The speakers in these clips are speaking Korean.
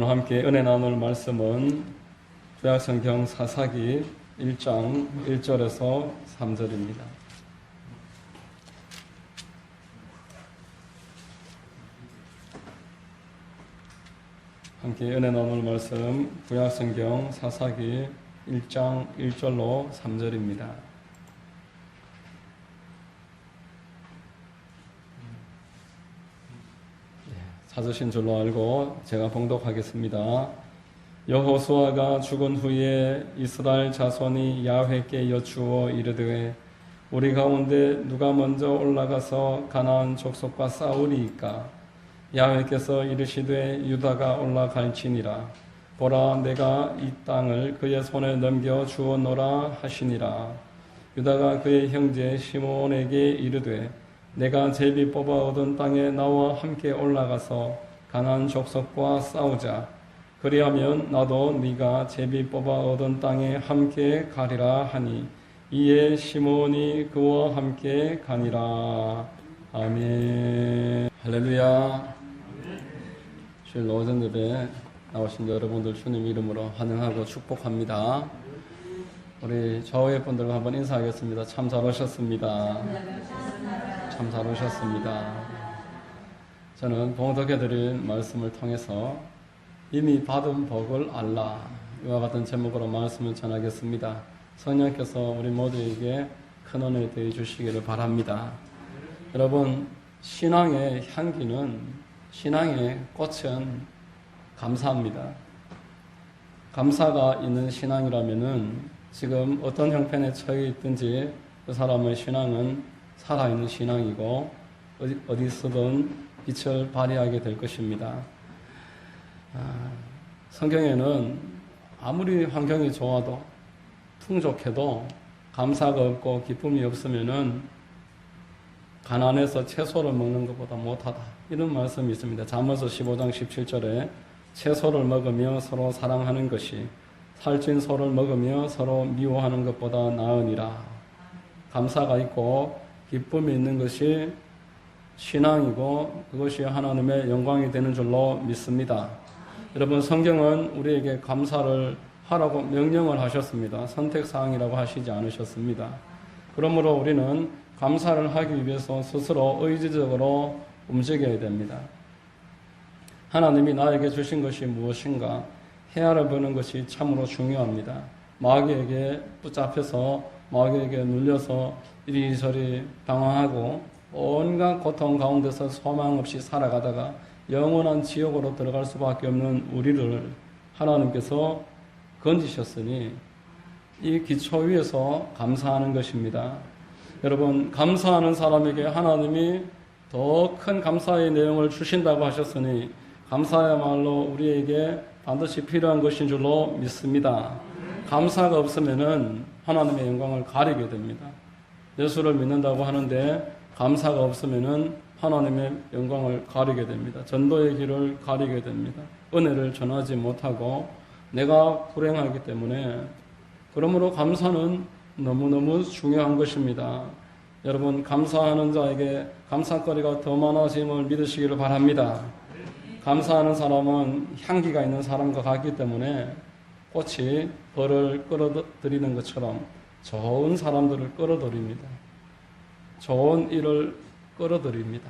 오늘 함께 은혜 나눌 말씀은 구약성경 사사기 1장 1절에서 3절입니다. 함께 은혜 나눌 말씀 구약성경 사사기 1장 1절로 3절입니다. 찾으신 줄로 알고 제가 봉독하겠습니다. 여호수아가 죽은 후에 이스라엘 자손이 야훼께 여쭈어 이르되 우리 가운데 누가 먼저 올라가서 가나안 족속과 싸우리이까? 야훼께서 이르시되 유다가 올라갈지니라. 보라, 내가 이 땅을 그의 손에 넘겨 주었노라 하시니라. 유다가 그의 형제 시므온에게 이르되 내가 제비 뽑아 얻은 땅에 나와 함께 올라가서 가나안 족속과 싸우자. 그리하면 나도 네가 제비 뽑아 얻은 땅에 함께 가리라 하니 이에 시므온이 그와 함께 가니라. 아멘. 할렐루야. 주일 오전 예배 나오신 여러분들 주님 이름으로 환영하고 축복합니다. 우리 좌우의 분들과 한번 인사하겠습니다. 참 잘 오셨습니다. 참 잘 오셨습니다. 저는 봉독해드린 말씀을 통해서 이미 받은 복을 알라, 이와 같은 제목으로 말씀을 전하겠습니다. 성령께서 우리 모두에게 큰 은혜 되어 주시기를 바랍니다. 여러분, 신앙의 향기는, 신앙의 꽃은 감사합니다. 감사가 있는 신앙이라면은 지금 어떤 형편에 처해 있든지 그 사람의 신앙은 살아있는 신앙이고 어디서든 빛을 발휘하게 될 것입니다. 성경에는 아무리 환경이 좋아도 풍족해도 감사가 없고 기쁨이 없으면은 가난해서 채소를 먹는 것보다 못하다, 이런 말씀이 있습니다. 잠언서 15장 17절에 채소를 먹으며 서로 사랑하는 것이 살찐 소를 먹으며 서로 미워하는 것보다 나으니라. 감사가 있고 기쁨이 있는 것이 신앙이고 그것이 하나님의 영광이 되는 줄로 믿습니다. 여러분, 성경은 우리에게 감사를 하라고 명령을 하셨습니다. 선택사항이라고 하시지 않으셨습니다. 그러므로 우리는 감사를 하기 위해서 스스로 의지적으로 움직여야 됩니다. 하나님이 나에게 주신 것이 무엇인가 헤아려 보는 것이 참으로 중요합니다. 마귀에게 붙잡혀서 마귀에게 눌려서 이리저리 방황하고 온갖 고통 가운데서 소망 없이 살아가다가 영원한 지옥으로 들어갈 수밖에 없는 우리를 하나님께서 건지셨으니 이 기초 위에서 감사하는 것입니다. 여러분, 감사하는 사람에게 하나님이 더 큰 감사의 내용을 주신다고 하셨으니 감사야말로 우리에게 반드시 필요한 것인 줄로 믿습니다. 감사가 없으면은 하나님의 영광을 가리게 됩니다. 예수를 믿는다고 하는데 감사가 없으면은 하나님의 영광을 가리게 됩니다. 전도의 길을 가리게 됩니다. 은혜를 전하지 못하고 내가 불행하기 때문에, 그러므로 감사는 너무너무 중요한 것입니다. 여러분, 감사하는 자에게 감사거리가 더 많아짐을 믿으시기를 바랍니다. 감사하는 사람은 향기가 있는 사람과 같기 때문에 꽃이 벌을 끌어들이는 것처럼 좋은 사람들을 끌어들입니다. 좋은 일을 끌어들입니다.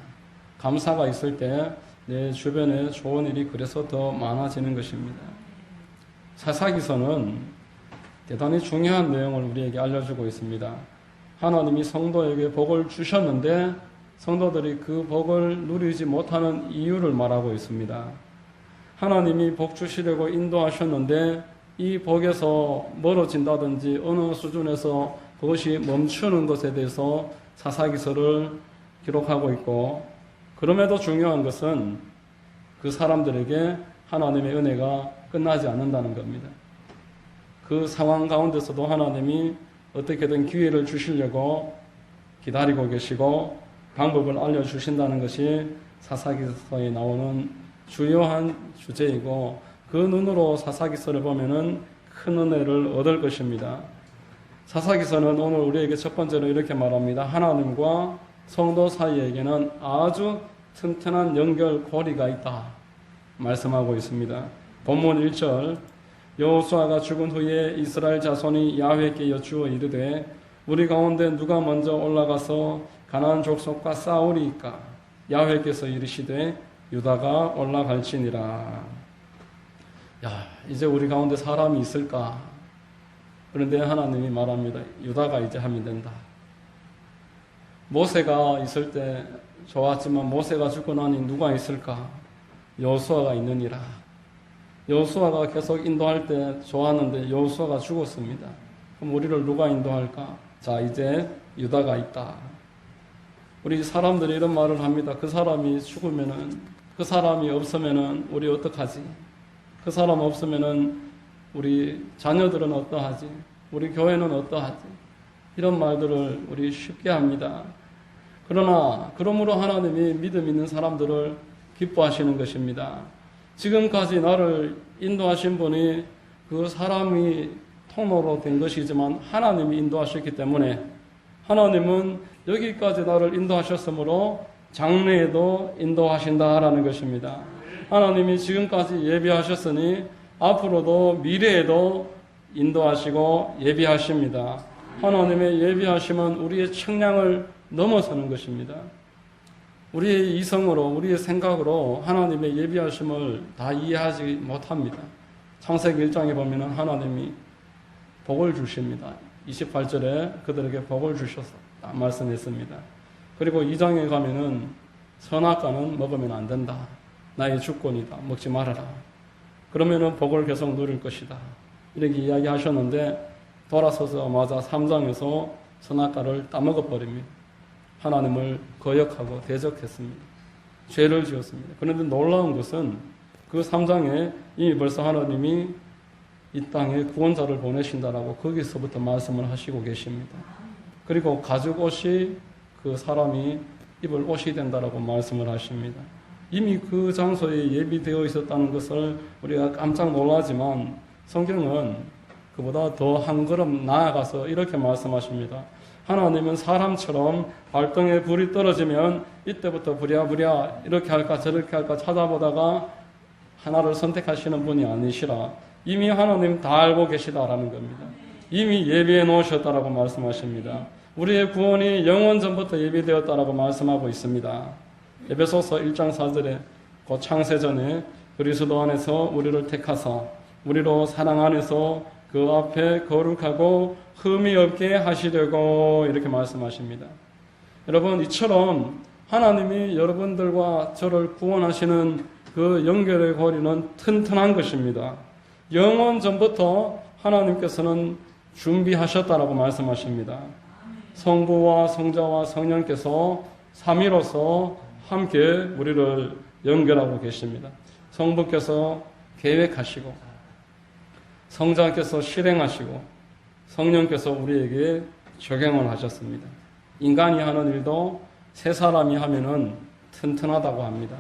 감사가 있을 때 내 주변에 좋은 일이 그래서 더 많아지는 것입니다. 사사기서는 대단히 중요한 내용을 우리에게 알려주고 있습니다. 하나님이 성도에게 복을 주셨는데 성도들이 그 복을 누리지 못하는 이유를 말하고 있습니다. 하나님이 복 주시려고 인도하셨는데 이 복에서 멀어진다든지 어느 수준에서 그것이 멈추는 것에 대해서 사사기서를 기록하고 있고, 그럼에도 중요한 것은 그 사람들에게 하나님의 은혜가 끝나지 않는다는 겁니다. 그 상황 가운데서도 하나님이 어떻게든 기회를 주시려고 기다리고 계시고 방법을 알려주신다는 것이 사사기서에 나오는 주요한 주제이고, 그 눈으로 사사기서를 보면은 큰 은혜를 얻을 것입니다. 사사기서는 오늘 우리에게 첫 번째로 이렇게 말합니다. 하나님과 성도 사이에게는 아주 튼튼한 연결고리가 있다 말씀하고 있습니다. 본문 1절 여호수아가 죽은 후에 이스라엘 자손이 야훼께 여쭈어 이르되 우리 가운데 누가 먼저 올라가서 가나안 족속과 싸우리이까 야훼께서 이르시되 유다가 올라갈지니라. 야, 이제 우리 가운데 사람이 있을까? 그런데 하나님이 말합니다. 유다가 이제 하면 된다. 모세가 있을 때 좋았지만 모세가 죽고 나니 누가 있을까? 여호수아가 있느니라. 여호수아가 계속 인도할 때 좋았는데 여호수아가 죽었습니다. 그럼 우리를 누가 인도할까? 자, 이제 유다가 있다. 우리 사람들이 이런 말을 합니다. 그 사람이 죽으면은, 그 사람이 없으면은 우리 어떡하지? 그 사람 없으면은 우리 자녀들은 어떠하지? 우리 교회는 어떠하지? 이런 말들을 우리 쉽게 합니다. 그러나 그러므로 하나님이 믿음 있는 사람들을 기뻐하시는 것입니다. 지금까지 나를 인도하신 분이 그 사람이 통로로 된 것이지만 하나님이 인도하셨기 때문에 하나님은 여기까지 나를 인도하셨으므로 장래에도 인도하신다라는 것입니다. 하나님이 지금까지 예비하셨으니 앞으로도 미래에도 인도하시고 예비하십니다. 하나님의 예비하심은 우리의 측량을 넘어서는 것입니다. 우리의 이성으로, 우리의 생각으로 하나님의 예비하심을 다 이해하지 못합니다. 창세기 1장에 보면 하나님이 복을 주십니다. 28절에 그들에게 복을 주셔서 말씀했습니다. 그리고 2장에 가면은 선악과는 먹으면 안 된다. 나의 주권이다. 먹지 말아라. 그러면은 복을 계속 누릴 것이다. 이렇게 이야기하셨는데 돌아서자마자 3장에서 선악과를 따먹어버립니다. 하나님을 거역하고 대적했습니다. 죄를 지었습니다. 그런데 놀라운 것은 그 3장에 이미 벌써 하나님이 이 땅에 구원자를 보내신다라고 거기서부터 말씀을 하시고 계십니다. 그리고 가죽 옷이 그 사람이 입을 옷이 된다라고 말씀을 하십니다. 이미 그 장소에 예비되어 있었다는 것을 우리가 깜짝 놀라지만 성경은 그보다 더 한 걸음 나아가서 이렇게 말씀하십니다. 하나님은 사람처럼 발등에 불이 떨어지면 이때부터 부랴부랴 이렇게 할까 저렇게 할까 찾아보다가 하나를 선택하시는 분이 아니시라. 이미 하나님 다 알고 계시다라는 겁니다. 이미 예비해 놓으셨다라고 말씀하십니다. 우리의 구원이 영원 전부터 예비되었다라고 말씀하고 있습니다. 에베소서 1장 4절에 그 창세전에 그리스도 안에서 우리를 택하사 우리로 사랑 안에서 그 앞에 거룩하고 흠이 없게 하시려고 이렇게 말씀하십니다. 여러분, 이처럼 하나님이 여러분들과 저를 구원하시는 그 연결의 고리는 튼튼한 것입니다. 영원 전부터 하나님께서는 준비하셨다라고 말씀하십니다. 성부와 성자와 성령께서 삼위로서 함께 우리를 연결하고 계십니다. 성부께서 계획하시고 성자께서 실행하시고 성령께서 우리에게 적용을 하셨습니다. 인간이 하는 일도 세 사람이 하면은 튼튼하다고 합니다.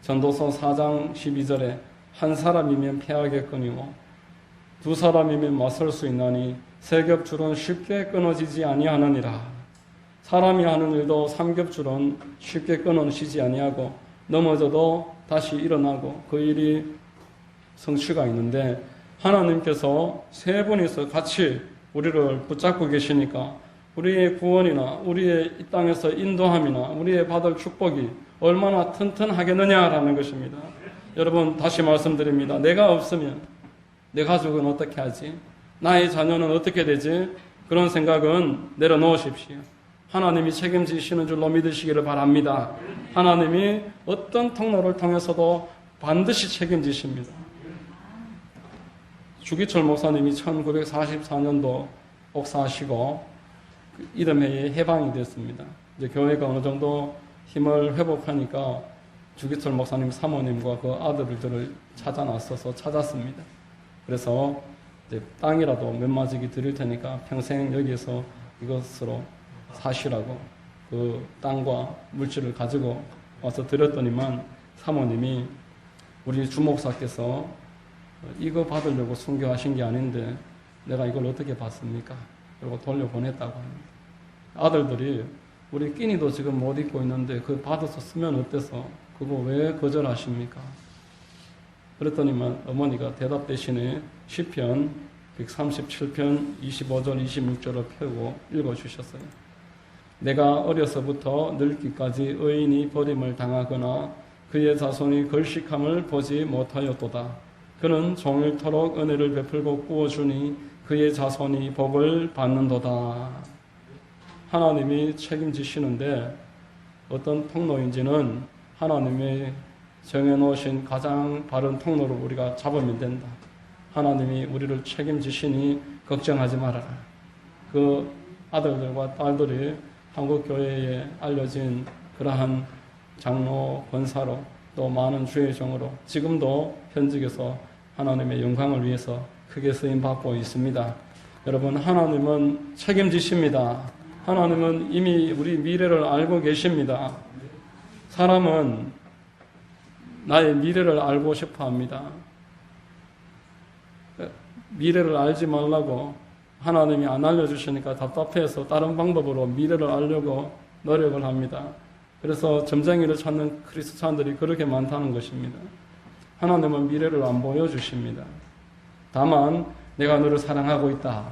전도서 4장 12절에 한 사람이면 패하겠거니와 두 사람이면 맞설 수 있나니 세 겹줄은 쉽게 끊어지지 아니하느니라. 사람이 하는 일도 삼겹줄은 쉽게 끊어지지 아니하고 넘어져도 다시 일어나고 그 일이 성취가 있는데 하나님께서 세 분이서 같이 우리를 붙잡고 계시니까 우리의 구원이나 우리의 이 땅에서 인도함이나 우리의 받을 축복이 얼마나 튼튼하겠느냐라는 것입니다. 여러분, 다시 말씀드립니다. 내가 없으면 내 가족은 어떻게 하지? 나의 자녀는 어떻게 되지? 그런 생각은 내려놓으십시오. 하나님이 책임지시는 줄로 믿으시기를 바랍니다. 하나님이 어떤 통로를 통해서도 반드시 책임지십니다. 주기철 목사님이 1944년도 옥사하시고 이듬해에 해방이 됐습니다. 이제 교회가 어느 정도 힘을 회복하니까 주기철 목사님 사모님과 그 아들들을 찾아 나서서 찾았습니다. 그래서 이제 땅이라도 몇 마지기 드릴 테니까 평생 여기에서 이것으로 사시라고 그 땅과 물질을 가지고 와서 드렸더니만 사모님이 우리 주목사께서 이거 받으려고 순교하신 게 아닌데 내가 이걸 어떻게 받습니까? 그리고 돌려보냈다고 합니다. 아들들이 우리 끼니도 지금 못 입고 있는데 그 받아서 쓰면 어때서? 그거 왜 거절하십니까? 그랬더니만 어머니가 대답대신에 시편 137편 25절 26절을 펴고 읽어주셨어요. 내가 어려서부터 늙기까지 의인이 버림을 당하거나 그의 자손이 걸식함을 보지 못하였도다. 그는 종일토록 은혜를 베풀고 꾸어주니 그의 자손이 복을 받는도다. 하나님이 책임지시는데 어떤 통로인지는 하나님의 정해놓으신 가장 바른 통로로 우리가 잡으면 된다. 하나님이 우리를 책임지시니 걱정하지 말아라. 그 아들들과 딸들이 한국교회에 알려진 그러한 장로, 권사로 또 많은 주의 종으로 지금도 현직에서 하나님의 영광을 위해서 크게 쓰임받고 있습니다. 여러분, 하나님은 책임지십니다. 하나님은 이미 우리 미래를 알고 계십니다. 사람은 나의 미래를 알고 싶어 합니다. 미래를 알지 말라고 하나님이 안 알려주시니까 답답해서 다른 방법으로 미래를 알려고 노력을 합니다. 그래서 점쟁이를 찾는 크리스찬들이 그렇게 많다는 것입니다. 하나님은 미래를 안 보여주십니다. 다만 내가 너를 사랑하고 있다.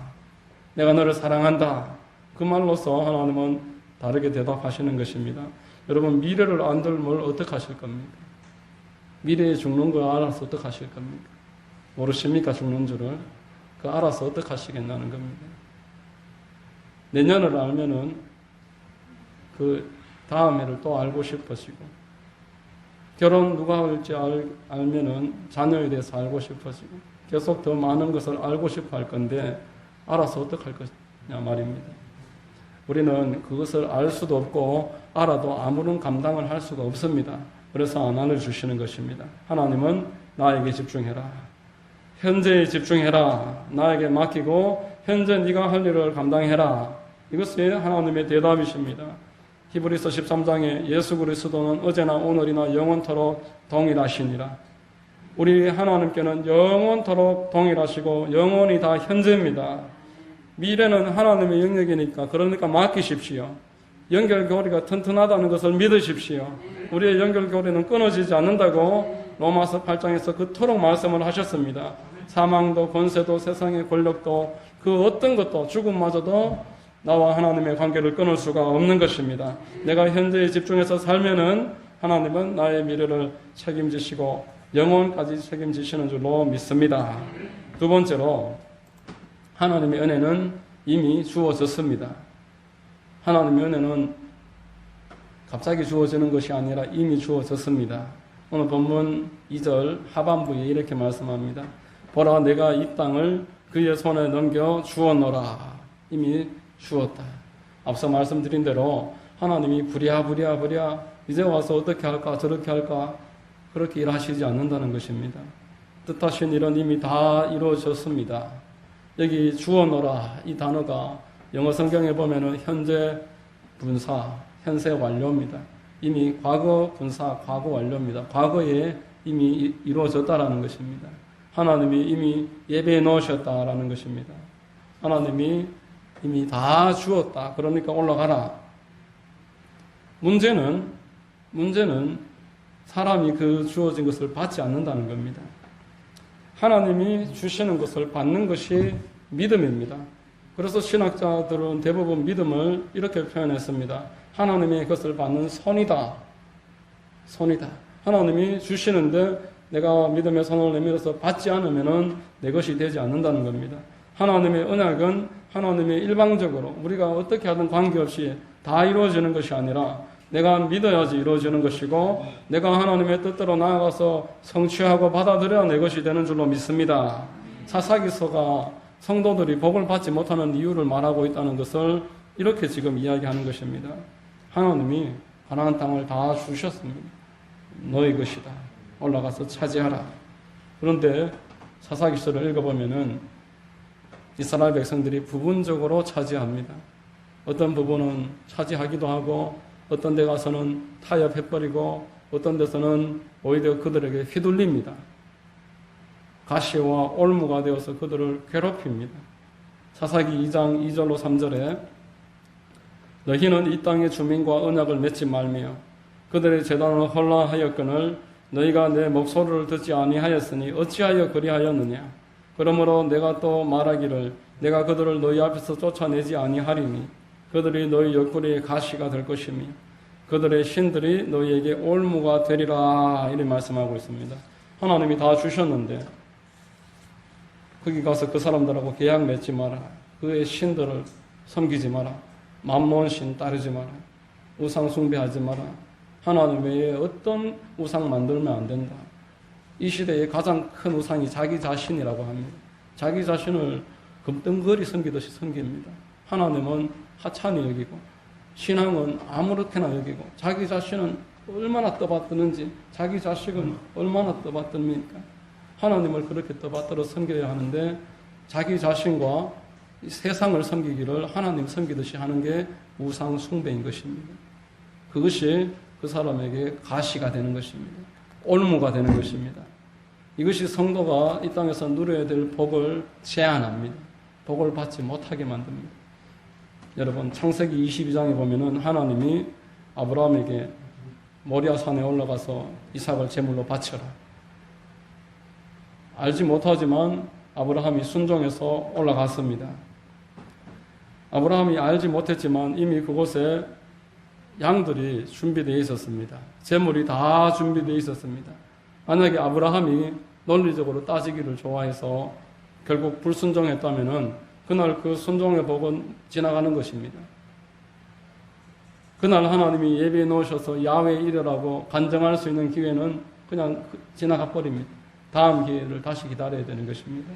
내가 너를 사랑한다. 그 말로서 하나님은 다르게 대답하시는 것입니다. 여러분, 미래를 안 들면 어떻게 하실 겁니까? 미래에 죽는 걸 알아서 어떻게 하실 겁니까? 모르십니까? 죽는 줄을. 그 알아서 어떻게 하시겠다는 겁니다. 내년을 알면은 그 다음 해를 또 알고 싶어지고, 결혼 누가 할지 알면은 자녀에 대해서 알고 싶어지고, 계속 더 많은 것을 알고 싶어 할 건데 알아서 어떻게 할 것이냐 말입니다. 우리는 그것을 알 수도 없고 알아도 아무런 감당을 할 수가 없습니다. 그래서 안 알려주시는 것입니다. 하나님은 나에게 집중해라. 현재에 집중해라. 나에게 맡기고 현재 네가 할 일을 감당해라. 이것이 하나님의 대답이십니다. 히브리서 13장에 예수 그리스도는 어제나 오늘이나 영원토록 동일하시니라. 우리 하나님께는 영원토록 동일하시고 영원히 다 현재입니다. 미래는 하나님의 영역이니까 그러니까 맡기십시오. 연결고리가 튼튼하다는 것을 믿으십시오. 우리의 연결고리는 끊어지지 않는다고 로마서 8장에서 그토록 말씀을 하셨습니다. 사망도 권세도 세상의 권력도 그 어떤 것도 죽음마저도 나와 하나님의 관계를 끊을 수가 없는 것입니다. 내가 현재에 집중해서 살면은 하나님은 나의 미래를 책임지시고 영원까지 책임지시는 줄로 믿습니다. 두 번째로 하나님의 은혜는 이미 주어졌습니다. 하나님의 은혜는 갑자기 주어지는 것이 아니라 이미 주어졌습니다. 오늘 본문 2절 하반부에 이렇게 말씀합니다. 보라, 내가 이 땅을 그의 손에 넘겨 주었노라. 이미 주었다. 앞서 말씀드린 대로 하나님이 부랴 이제 와서 어떻게 할까 저렇게 할까 그렇게 일하시지 않는다는 것입니다. 뜻하신 일은 이미 다 이루어졌습니다. 여기 주어노라 이 단어가 영어 성경에 보면은 현재 분사, 현재 완료입니다. 이미 과거 분사, 과거 완료입니다. 과거에 이미 이루어졌다라는 것입니다. 하나님이 이미 예배해 놓으셨다라는 것입니다. 하나님이 이미 다 주었다. 그러니까 올라가라. 문제는 사람이 그 주어진 것을 받지 않는다는 겁니다. 하나님이 주시는 것을 받는 것이 믿음입니다. 그래서 신학자들은 대부분 믿음을 이렇게 표현했습니다. 하나님의 것을 받는 손이다. 하나님이 주시는데 내가 믿음의 손을 내밀어서 받지 않으면 내 것이 되지 않는다는 겁니다. 하나님의 언약은 하나님의 일방적으로 우리가 어떻게 하든 관계없이 다 이루어지는 것이 아니라 내가 믿어야지 이루어지는 것이고 내가 하나님의 뜻대로 나아가서 성취하고 받아들여야 내 것이 되는 줄로 믿습니다. 사사기서가 성도들이 복을 받지 못하는 이유를 말하고 있다는 것을 이렇게 지금 이야기하는 것입니다. 하나님이 가나안 땅을 다 주셨습니다. 너희 것이다. 올라가서 차지하라. 그런데 사사기서를 읽어보면은 이스라엘 백성들이 부분적으로 차지합니다. 어떤 부분은 차지하기도 하고 어떤 데 가서는 타협해버리고 어떤 데서는 오히려 그들에게 휘둘립니다. 가시와 올무가 되어서 그들을 괴롭힙니다. 사사기 2장 2절로 3절에 너희는 이 땅의 주민과 언약을 맺지 말며 그들의 재단을 헐라하였거늘 너희가 내 목소리를 듣지 아니하였으니 어찌하여 그리하였느냐. 그러므로 내가 또 말하기를 내가 그들을 너희 앞에서 쫓아내지 아니하리니 그들이 너희 옆구리에 가시가 될 것이며 그들의 신들이 너희에게 올무가 되리라. 이렇게 말씀하고 있습니다. 하나님이 다 주셨는데 거기 가서 그 사람들하고 계약 맺지 마라. 그의 신들을 섬기지 마라. 만몬신 따르지 마라. 우상 숭배하지 마라. 하나님 외에 어떤 우상 만들면 안 된다. 이 시대의 가장 큰 우상이 자기 자신이라고 합니다. 자기 자신을 금덩거리 섬기듯이 섬깁니다. 하나님은 하찮이 여기고 신앙은 아무렇게나 여기고 자기 자신은 얼마나 떠받드는지 자기 자식은 얼마나 떠받듭니까? 하나님을 그렇게 떠받들어 섬겨야 하는데 자기 자신과 세상을 섬기기를 하나님 섬기듯이 하는 게 우상 숭배인 것입니다. 그것이 그 사람에게 가시가 되는 것입니다. 올무가 되는 것입니다. 이것이 성도가 이 땅에서 누려야 될 복을 제한합니다. 복을 받지 못하게 만듭니다. 여러분 창세기 22장에 보면은 하나님이 아브라함에게 모리아 산에 올라가서 이삭을 제물로 바쳐라. 알지 못하지만 아브라함이 순종해서 올라갔습니다. 아브라함이 알지 못했지만 이미 그곳에 양들이 준비되어 있었습니다. 제물이 다 준비되어 있었습니다. 만약에 아브라함이 논리적으로 따지기를 좋아해서 결국 불순종했다면은 그날 그 순종의 복은 지나가는 것입니다. 그날 하나님이 예배해 놓으셔서 야훼 이르라고 간증할 수 있는 기회는 그냥 지나가 버립니다. 다음 기회를 다시 기다려야 되는 것입니다.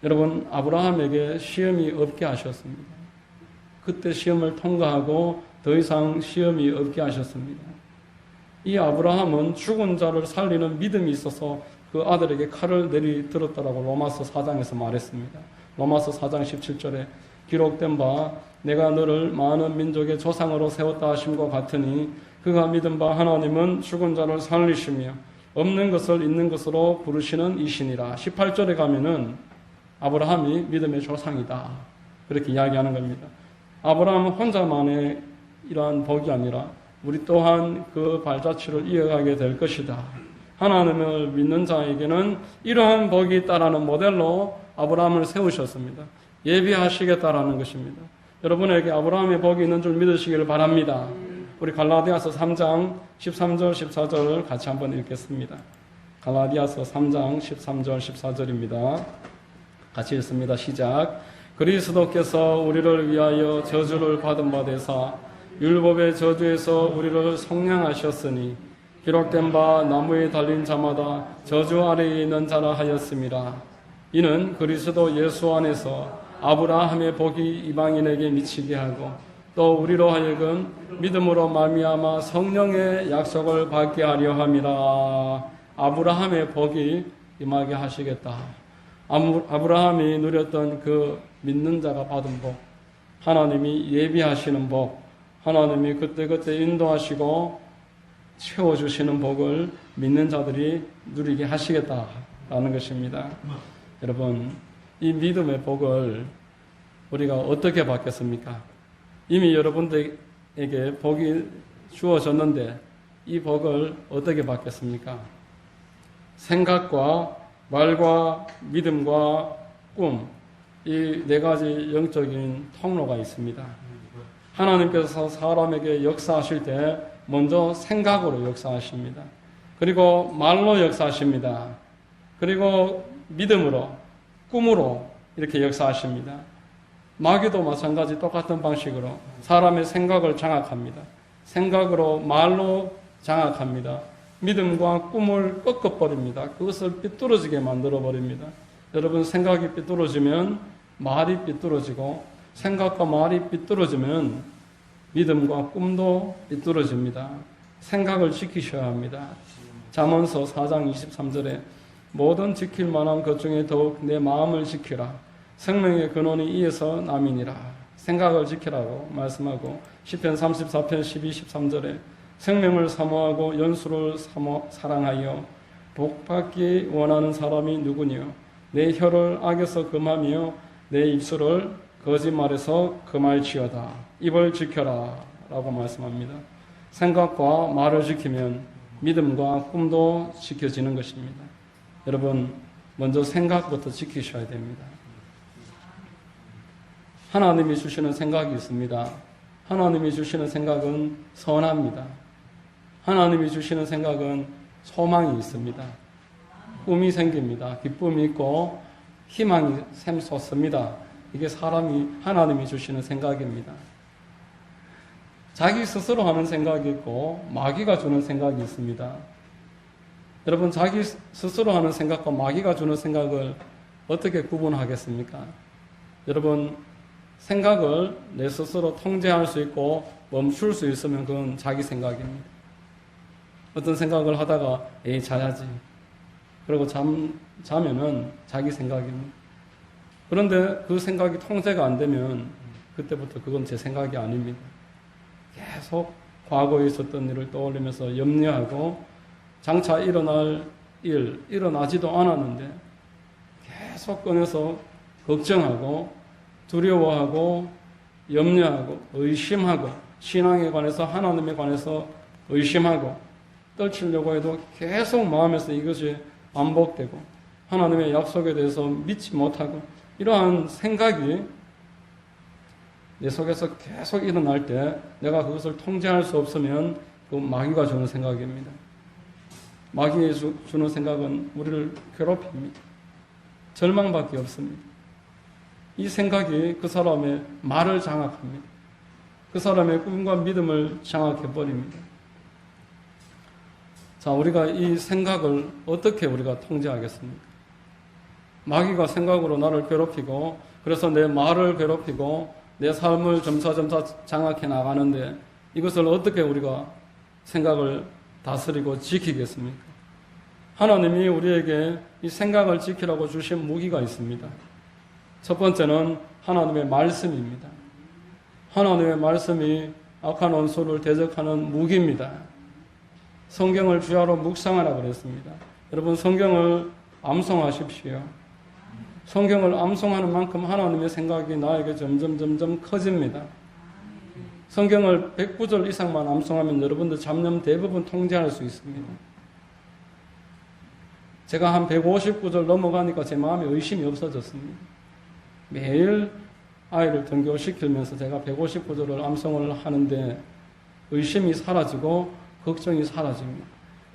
여러분 아브라함에게 시험이 없게 하셨습니다. 그때 시험을 통과하고 더 이상 시험이 없게 하셨습니다. 이 아브라함은 죽은 자를 살리는 믿음이 있어서 그 아들에게 칼을 내리들었다라고 로마서 4장에서 말했습니다. 로마서 4장 17절에 기록된 바 내가 너를 많은 민족의 조상으로 세웠다 하심과 같으니 그가 믿은 바 하나님은 죽은 자를 살리시며 없는 것을 있는 것으로 부르시는 이신이라. 18절에 가면은 아브라함이 믿음의 조상이다. 그렇게 이야기하는 겁니다. 아브라함은 혼자만의 이러한 복이 아니라 우리 또한 그 발자취를 이어가게 될 것이다. 하나님을 믿는 자에게는 이러한 복이 있다라는 모델로 아브라함을 세우셨습니다. 예비하시겠다라는 것입니다. 여러분에게 아브라함의 복이 있는 줄 믿으시기를 바랍니다. 우리 갈라디아서 3장 13절 14절 같이 한번 읽겠습니다. 갈라디아서 3장 13절 14절입니다. 같이 읽습니다. 시작. 그리스도께서 우리를 위하여 저주를 받은 바 되사 율법의 저주에서 우리를 속량하셨으니 기록된 바 나무에 달린 자마다 저주 아래에 있는 자라 하였음이라. 이는 그리스도 예수 안에서 아브라함의 복이 이방인에게 미치게 하고 또 우리로 하여금 믿음으로 말미암아 성령의 약속을 받게 하려 함이라. 아브라함의 복이 임하게 하시겠다. 아브라함이 누렸던 그 믿는 자가 받은 복, 하나님이 예비하시는 복, 하나님이 그때그때 인도하시고 채워주시는 복을 믿는 자들이 누리게 하시겠다라는 것입니다. 여러분, 이 믿음의 복을 우리가 어떻게 받겠습니까? 이미 여러분들에게 복이 주어졌는데 이 복을 어떻게 받겠습니까? 생각과 말과 믿음과 꿈, 이 네 가지 영적인 통로가 있습니다. 하나님께서 사람에게 역사하실 때 먼저 생각으로 역사하십니다. 그리고 말로 역사하십니다. 그리고 믿음으로, 꿈으로 이렇게 역사하십니다. 마귀도 마찬가지 똑같은 방식으로 사람의 생각을 장악합니다. 생각으로, 말로 장악합니다. 믿음과 꿈을 꺾어버립니다. 그것을 삐뚤어지게 만들어버립니다. 여러분, 생각이 삐뚤어지면 말이 삐뚤어지고, 생각과 말이 삐뚤어지면 믿음과 꿈도 삐뚤어집니다. 생각을 지키셔야 합니다. 잠언서 4장 23절에 모든 지킬 만한 것 중에 더욱 내 마음을 지키라. 생명의 근원이 이에서 남이니라. 생각을 지키라고 말씀하고 시편 34편 12, 13절에 생명을 사모하고 연수를 사랑하여 복받기 원하는 사람이 누구니요? 내 혀를 악에서 금하며 내 입술을 거짓말에서 금할지어다. 입을 지켜라 라고 말씀합니다. 생각과 말을 지키면 믿음과 꿈도 지켜지는 것입니다. 여러분, 먼저 생각부터 지키셔야 됩니다. 하나님이 주시는 생각이 있습니다. 하나님이 주시는 생각은 선합니다. 하나님이 주시는 생각은 소망이 있습니다. 꿈이 생깁니다. 기쁨이 있고 희망이 샘솟습니다. 이게 하나님이 주시는 생각입니다. 자기 스스로 하는 생각이 있고 마귀가 주는 생각이 있습니다. 여러분, 자기 스스로 하는 생각과 마귀가 주는 생각을 어떻게 구분하겠습니까? 여러분, 생각을 내 스스로 통제할 수 있고 멈출 수 있으면 그건 자기 생각입니다. 어떤 생각을 하다가 자야지 그러고 자면은 자기 생각입니다. 그런데 그 생각이 통제가 안 되면 그때부터 그건 제 생각이 아닙니다. 계속 과거에 있었던 일을 떠올리면서 염려하고 장차 일어날 일, 일어나지도 않았는데 계속 꺼내서 걱정하고 두려워하고 염려하고 의심하고 신앙에 관해서 하나님에 관해서 의심하고 떨치려고 해도 계속 마음에서 이것이 반복되고 하나님의 약속에 대해서 믿지 못하고 이러한 생각이 내 속에서 계속 일어날 때 내가 그것을 통제할 수 없으면 그 마귀가 주는 생각입니다. 마귀가 주는 생각은 우리를 괴롭힙니다. 절망밖에 없습니다. 이 생각이 그 사람의 말을 장악합니다. 그 사람의 꿈과 믿음을 장악해버립니다. 자, 우리가 이 생각을 어떻게 우리가 통제하겠습니까? 마귀가 생각으로 나를 괴롭히고 그래서 내 말을 괴롭히고 내 삶을 점차점차 장악해 나가는데 이것을 어떻게 우리가 생각을 다스리고 지키겠습니까? 하나님이 우리에게 이 생각을 지키라고 주신 무기가 있습니다. 첫 번째는 하나님의 말씀입니다. 하나님의 말씀이 악한 원수를 대적하는 무기입니다. 성경을 주야로 묵상하라 그랬습니다. 여러분, 성경을 암송하십시오. 성경을 암송하는 만큼 하나님의 생각이 나에게 점점 커집니다. 성경을 109절 이상만 암송하면 여러분들 잡념 대부분 통제할 수 있습니다. 제가 한 159절 넘어가니까 제 마음에 의심이 없어졌습니다. 매일 아이를 등교시키면서 제가 159절을 암송을 하는데 의심이 사라지고 걱정이 사라집니다.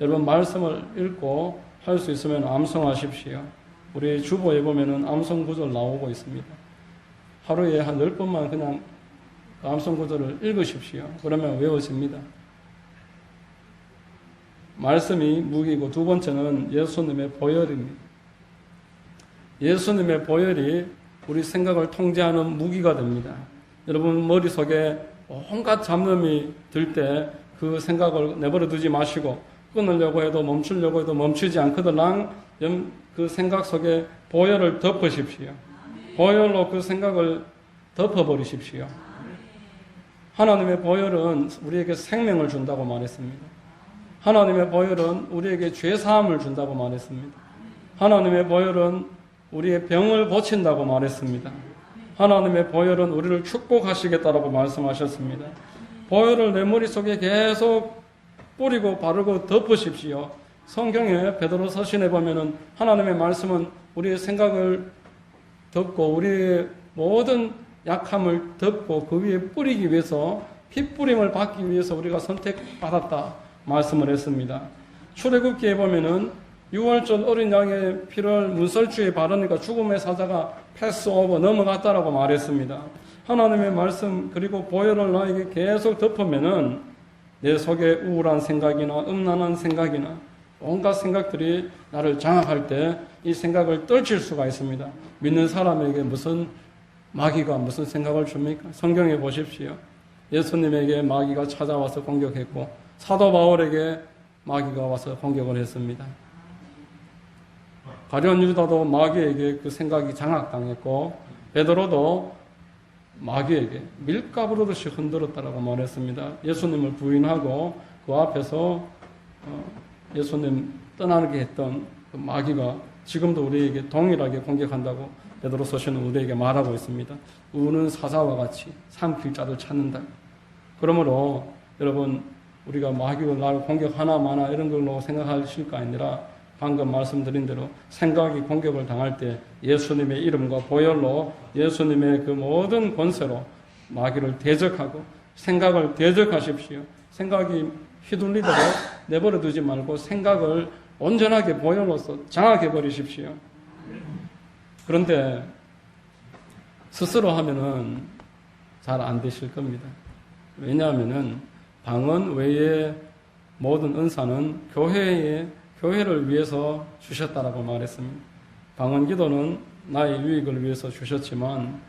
여러분, 말씀을 읽고 할 수 있으면 암송하십시오. 우리 주보에 보면은 암송 구절 나오고 있습니다. 하루에 한 10번만 그냥 암송 구절을 읽으십시오. 그러면 외워집니다. 말씀이 무기고 두 번째는 예수님의 보혈입니다. 예수님의 보혈이 우리 생각을 통제하는 무기가 됩니다. 여러분, 머릿속에 온갖 잡념이 들 때 그 생각을 내버려 두지 마시고 끊으려고 해도 멈추려고 해도 멈추지 않거든 그 생각 속에 보혈을 덮으십시오. 보혈로 그 생각을 덮어버리십시오. 하나님의 보혈은 우리에게 생명을 준다고 말했습니다. 하나님의 보혈은 우리에게 죄사함을 준다고 말했습니다. 하나님의 보혈은 우리의 병을 고친다고 말했습니다. 하나님의 보혈은 우리를 축복하시겠다라고 말씀하셨습니다. 보혈을 내 머릿속에 계속 뿌리고 바르고 덮으십시오. 성경에 베드로 서신에 보면은 하나님의 말씀은 우리의 생각을 덮고 우리의 모든 약함을 덮고 그 위에 뿌리기 위해서 핏뿌림을 받기 위해서 우리가 선택받았다 말씀을 했습니다. 출애굽기에 보면은 6월절 어린 양의 피를 문설주에 바르니까 죽음의 사자가 패스오버 넘어갔다라고 말했습니다. 하나님의 말씀 그리고 보혈을 나에게 계속 덮으면은 내 속에 우울한 생각이나 음란한 생각이나 온갖 생각들이 나를 장악할 때 이 생각을 떨칠 수가 있습니다. 믿는 사람에게 무슨 마귀가 무슨 생각을 줍니까? 성경에 보십시오. 예수님에게 마귀가 찾아와서 공격했고 사도 바울에게 마귀가 와서 공격을 했습니다. 가룟 유다도 마귀에게 그 생각이 장악당했고 베드로도 마귀에게 밀가부르듯이 흔들었다라고 말했습니다. 예수님을 부인하고 그 앞에서 예수님 떠나게 했던 그 마귀가 지금도 우리에게 동일하게 공격한다고 베드로서신은 우리에게 말하고 있습니다. 우는 사자와 같이 삼킬 자를 찾는다. 그러므로 여러분, 우리가 마귀가 나를 공격하나 마나 이런 걸로 생각하실 거 아니라 방금 말씀드린 대로 생각이 공격을 당할 때 예수님의 이름과 보혈로 예수님의 그 모든 권세로 마귀를 대적하고 생각을 대적하십시오. 생각이 휘둘리도록 내버려 두지 말고 생각을 온전하게 보혈로서 장악해 버리십시오. 그런데 스스로 하면은 잘 안 되실 겁니다. 왜냐하면은 방언 외의 모든 은사는 교회를 위해서 주셨다라고 말했습니다. 방언 기도는 나의 유익을 위해서 주셨지만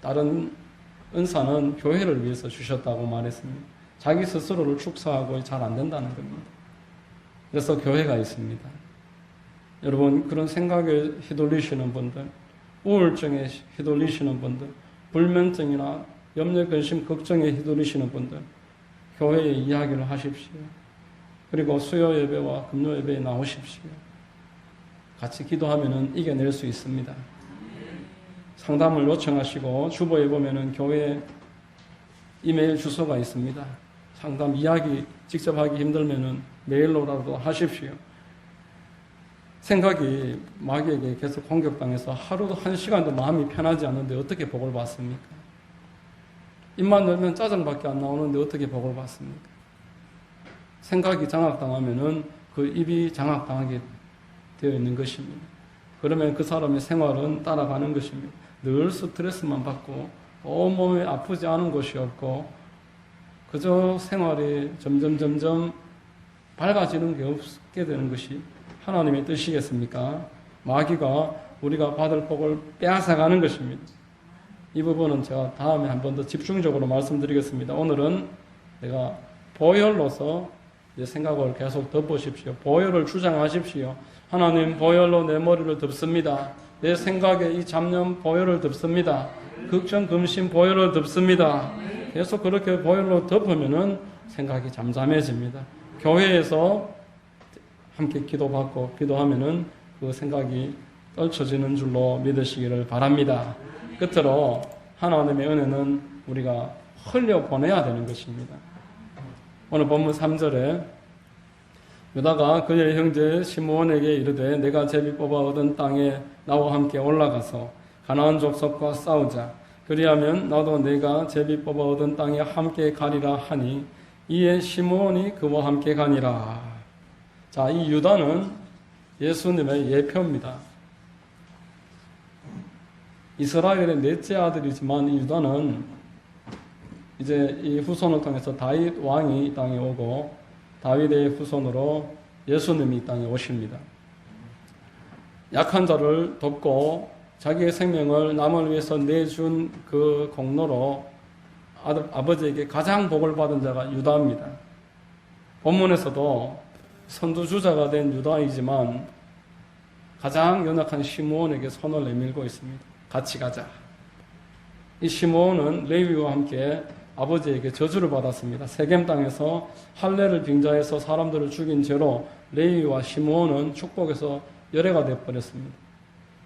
다른 은사는 교회를 위해서 주셨다고 말했습니다. 자기 스스로를 축소하고 잘 안 된다는 겁니다. 그래서 교회가 있습니다. 여러분, 그런 생각에 휘둘리시는 분들, 우울증에 휘둘리시는 분들, 불면증이나 염려, 근심, 걱정에 휘둘리시는 분들, 교회에 이야기를 하십시오. 그리고 수요 예배와 금요 예배에 나오십시오. 같이 기도하면은 이겨낼 수 있습니다. 상담을 요청하시고 주보에 보면은 교회 이메일 주소가 있습니다. 상담 이야기 직접 하기 힘들면은 메일로라도 하십시오. 생각이 마귀에게 계속 공격당해서 하루도 한 시간도 마음이 편하지 않는데 어떻게 복을 받습니까? 입만 열면 짜증밖에 안 나오는데 어떻게 복을 받습니까? 생각이 장악당하면은 그 입이 장악당하게 되어 있는 것입니다. 그러면 그 사람의 생활은 따라가는 것입니다. 늘 스트레스만 받고 온몸에 아프지 않은 곳이 없고 그저 생활이 점점 밝아지는 게 없게 되는 것이 하나님의 뜻이겠습니까? 마귀가 우리가 받을 복을 빼앗아가는 것입니다. 이 부분은 제가 다음에 한 번 더 집중적으로 말씀드리겠습니다. 오늘은 내가 보혈로서 내 생각을 계속 덮으십시오. 보혈을 주장하십시오. 하나님, 보혈로 내 머리를 덮습니다. 내 생각에 이 잡념 보혈을 덮습니다. 걱정, 금심 보혈을 덮습니다. 계속 그렇게 보혈로 덮으면은 생각이 잠잠해집니다. 교회에서 함께 기도받고 기도하면은 그 생각이 떨쳐지는 줄로 믿으시기를 바랍니다. 끝으로 하나님의 은혜는 우리가 흘려보내야 되는 것입니다. 오늘 본문 3절에 유다가 그의 형제 시므온에게 이르되 내가 제비 뽑아 얻은 땅에 나와 함께 올라가서 가나안 족속과 싸우자. 그리하면 나도 내가 제비 뽑아 얻은 땅에 함께 가리라 하니 이에 시므온이 그와 함께 가니라. 자, 이 유다는 예수님의 예표입니다. 이스라엘의 넷째 아들이지만 이 유다는 이제 이 후손을 통해서 다윗 왕이 이 땅에 오고 다윗의 후손으로 예수님이 이 땅에 오십니다. 약한 자를 돕고 자기의 생명을 남을 위해서 내준 그 공로로 아버지에게 가장 복을 받은 자가 유다입니다. 본문에서도 선두주자가 된 유다이지만 가장 연약한 시므온에게 손을 내밀고 있습니다. 같이 가자. 이 시므온은 레위와 함께 아버지에게 저주를 받았습니다. 세겜 땅에서 할례를 빙자해서 사람들을 죽인 죄로 레위와 시므온은 축복에서 열애가 되어버렸습니다.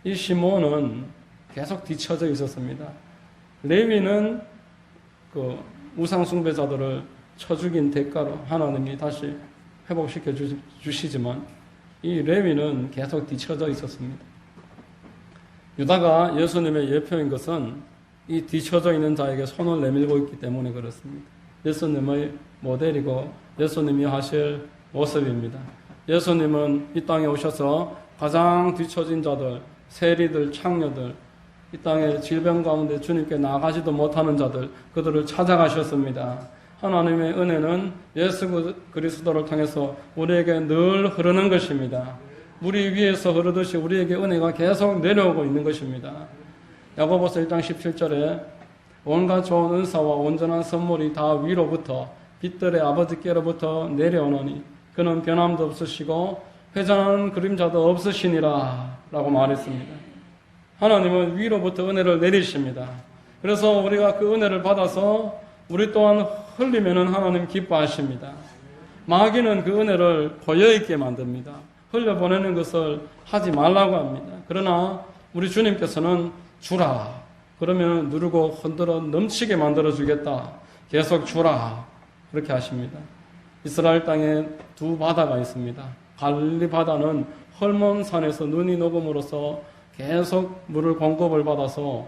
이 시므온은 계속 뒤처져 있었습니다. 레위는 그 우상 숭배자들을 쳐 죽인 대가로 하나님이 다시 회복시켜 주시지만 이 레위는 계속 뒤처져 있었습니다. 유다가 예수님의 예표인 것은 이 뒤처져 있는 자에게 손을 내밀고 있기 때문에 그렇습니다. 예수님의 모델이고 예수님이 하실 모습입니다. 예수님은 이 땅에 오셔서 가장 뒤처진 자들, 세리들, 창녀들, 이 땅의 질병 가운데 주님께 나가지도 못하는 자들, 그들을 찾아가셨습니다. 하나님의 은혜는 예수 그리스도를 통해서 우리에게 늘 흐르는 것입니다. 물이 위에서 흐르듯이 우리에게 은혜가 계속 내려오고 있는 것입니다. 야고보서 1장 17절에 온갖 좋은 은사와 온전한 선물이 다 위로부터 빛들의 아버지께로부터 내려오노니 그는 변함도 없으시고 회전하는 그림자도 없으시니라 라고 말했습니다. 하나님은 위로부터 은혜를 내리십니다. 그래서 우리가 그 은혜를 받아서 우리 또한 흘리면은 하나님 기뻐하십니다. 마귀는 그 은혜를 고여있게 만듭니다. 흘려보내는 것을 하지 말라고 합니다. 그러나 우리 주님께서는 주라. 그러면 누르고 흔들어 넘치게 만들어 주겠다. 계속 주라. 그렇게 하십니다. 이스라엘 땅에 두 바다가 있습니다. 갈릴리 바다는 헐몬산에서 눈이 녹음으로써 계속 물을 공급을 받아서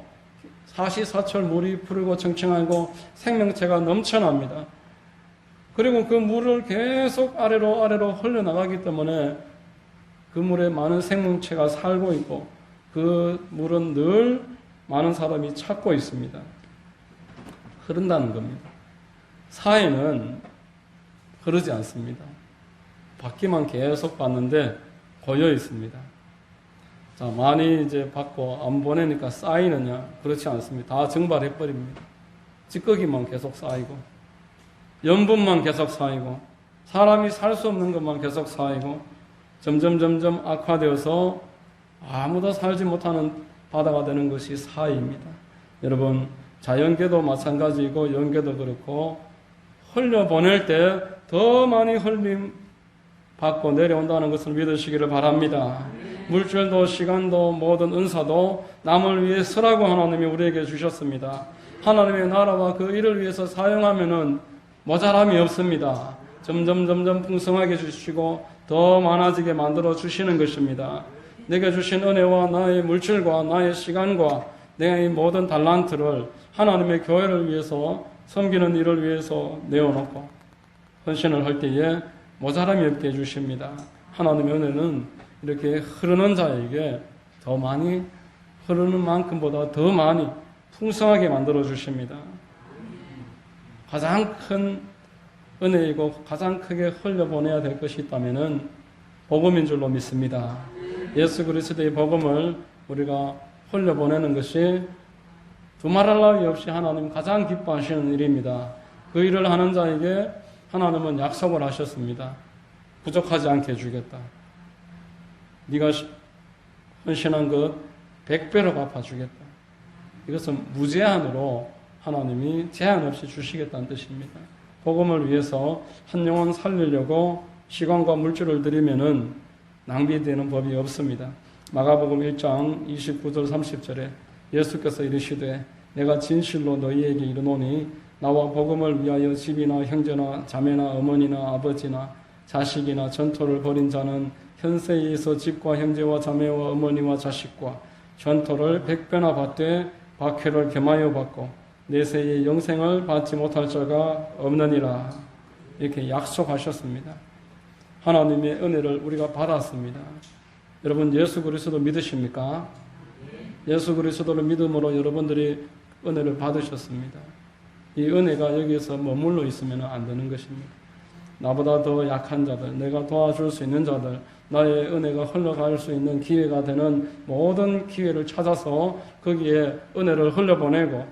사시사철 물이 푸르고 청청하고 생명체가 넘쳐납니다. 그리고 그 물을 계속 아래로 흘러나가기 때문에 그 물에 많은 생명체가 살고 있고 그 물은 늘 많은 사람이 찾고 있습니다. 흐른다는 겁니다. 사회는 흐르지 않습니다. 받기만 계속 받는데 고여 있습니다. 자, 많이 이제 받고 안 보내니까 쌓이느냐? 그렇지 않습니다. 다 증발해버립니다. 찌꺼기만 계속 쌓이고, 염분만 계속 쌓이고, 사람이 살 수 없는 것만 계속 쌓이고, 점점 악화되어서 아무도 살지 못하는 바다가 되는 것이 사회입니다. 여러분, 자연계도 마찬가지이고, 연계도 그렇고, 흘려보낼 때 더 많이 흘림 받고 내려온다는 것을 믿으시기를 바랍니다. 물질도 시간도 모든 은사도 남을 위해 쓰라고 하나님이 우리에게 주셨습니다. 하나님의 나라와 그 일을 위해서 사용하면은 모자람이 없습니다. 점점 풍성하게 주시고 더 많아지게 만들어 주시는 것입니다. 내게 주신 은혜와 나의 물질과 나의 시간과 내 모든 달란트를 하나님의 교회를 위해서 섬기는 일을 위해서 내어놓고 헌신을 할 때에 모자람이 없게 해주십니다. 하나님의 은혜는 이렇게 흐르는 자에게 더 많이 흐르는 만큼보다 더 많이 풍성하게 만들어 주십니다. 가장 큰 은혜이고 가장 크게 흘려보내야 될 것이 있다면 복음인 줄로 믿습니다. 예수 그리스도의 복음을 우리가 흘려보내는 것이 두말할 나위 없이 하나님 가장 기뻐하시는 일입니다. 그 일을 하는 자에게 하나님은 약속을 하셨습니다. 부족하지 않게 해주겠다. 네가 헌신한 것 100배로 갚아주겠다. 이것은 무제한으로 하나님이 제한 없이 주시겠다는 뜻입니다. 복음을 위해서 한 영혼 살리려고 시간과 물질을 들이면은 낭비되는 법이 없습니다. 마가복음 1장 29절 30절에 예수께서 이르시되 내가 진실로 너희에게 이르노니 나와 복음을 위하여 집이나 형제나 자매나 어머니나 아버지나 자식이나 전토를 벌인 자는 현세에서 집과 형제와 자매와 어머니와 자식과 전토를 100배나 받되 박해를 겸하여 받고 내세의 영생을 받지 못할 자가 없느니라. 이렇게 약속하셨습니다. 하나님의 은혜를 우리가 받았습니다. 여러분 예수 그리스도 믿으십니까? 예수 그리스도를 믿음으로 여러분들이 은혜를 받으셨습니다. 이 은혜가 여기에서 머물러 있으면 안 되는 것입니다. 나보다 더 약한 자들, 내가 도와줄 수 있는 자들, 나의 은혜가 흘러갈 수 있는 기회가 되는 모든 기회를 찾아서 거기에 은혜를 흘려보내고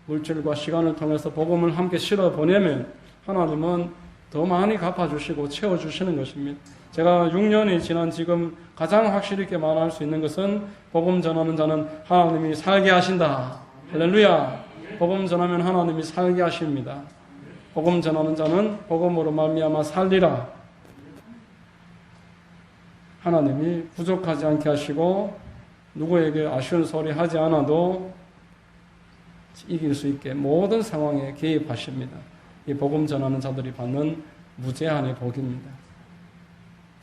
물질과 시간을 통해서 복음을 함께 실어보내면 하나님은 더 많이 갚아주시고 채워주시는 것입니다. 제가 6년이 지난 지금 가장 확실히 있게 말할 수 있는 것은 복음 전하는 자는 하나님이 살게 하신다. 할렐루야. 복음 전하면 하나님이 살게 하십니다. 복음 전하는 자는 복음으로 말미암아 살리라. 하나님이 부족하지 않게 하시고 누구에게 아쉬운 소리 하지 않아도 이길 수 있게 모든 상황에 개입하십니다. 이 복음 전하는 자들이 받는 무제한의 복입니다.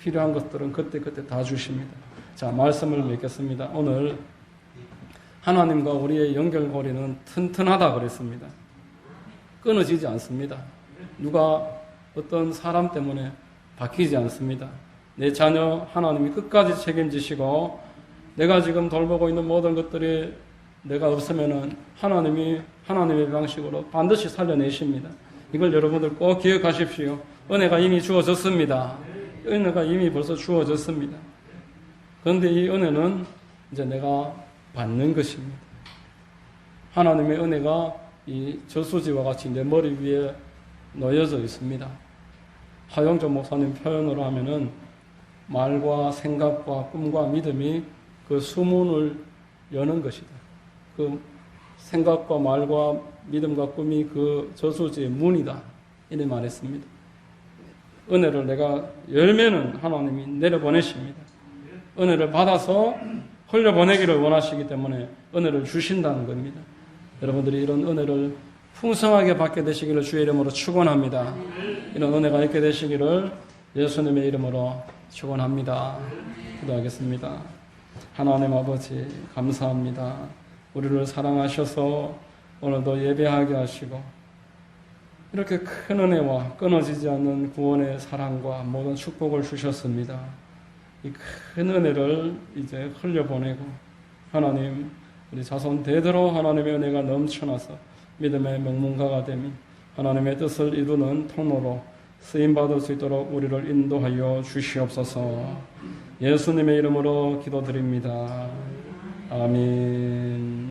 필요한 것들은 그때그때 다 주십니다. 자, 말씀을 맺겠습니다. 오늘 하나님과 우리의 연결고리는 튼튼하다 그랬습니다. 끊어지지 않습니다. 누가 어떤 사람 때문에 바뀌지 않습니다. 내 자녀 하나님이 끝까지 책임지시고 내가 지금 돌보고 있는 모든 것들이 내가 없으면은 하나님이 하나님의 방식으로 반드시 살려내십니다. 이걸 여러분들 꼭 기억하십시오. 은혜가 이미 주어졌습니다. 은혜가 이미 벌써 주어졌습니다. 그런데 이 은혜는 이제 내가 받는 것입니다. 하나님의 은혜가 이 저수지와 같이 내 머리 위에 놓여져 있습니다. 하영조 목사님 표현으로 하면은 말과 생각과 꿈과 믿음이 그 수문을 여는 것이다. 그 생각과 말과 믿음과 꿈이 그 저수지의 문이다. 이렇게 말했습니다. 은혜를 내가 열면은 하나님이 내려보내십니다. 은혜를 받아서 흘려보내기를 원하시기 때문에 은혜를 주신다는 겁니다. 여러분들이 이런 은혜를 풍성하게 받게 되시기를 주의 이름으로 축원합니다. 이런 은혜가 있게 되시기를 예수님의 이름으로 축원합니다. 기도하겠습니다. 하나님 아버지 감사합니다. 우리를 사랑하셔서 오늘도 예배하게 하시고 이렇게 큰 은혜와 끊어지지 않는 구원의 사랑과 모든 축복을 주셨습니다. 이 큰 은혜를 이제 흘려보내고 하나님 우리 자손 대대로 하나님의 은혜가 넘쳐나서 믿음의 명문가가 되며 하나님의 뜻을 이루는 통로로 쓰임받을 수 있도록 우리를 인도하여 주시옵소서. 예수님의 이름으로 기도드립니다. 아멘.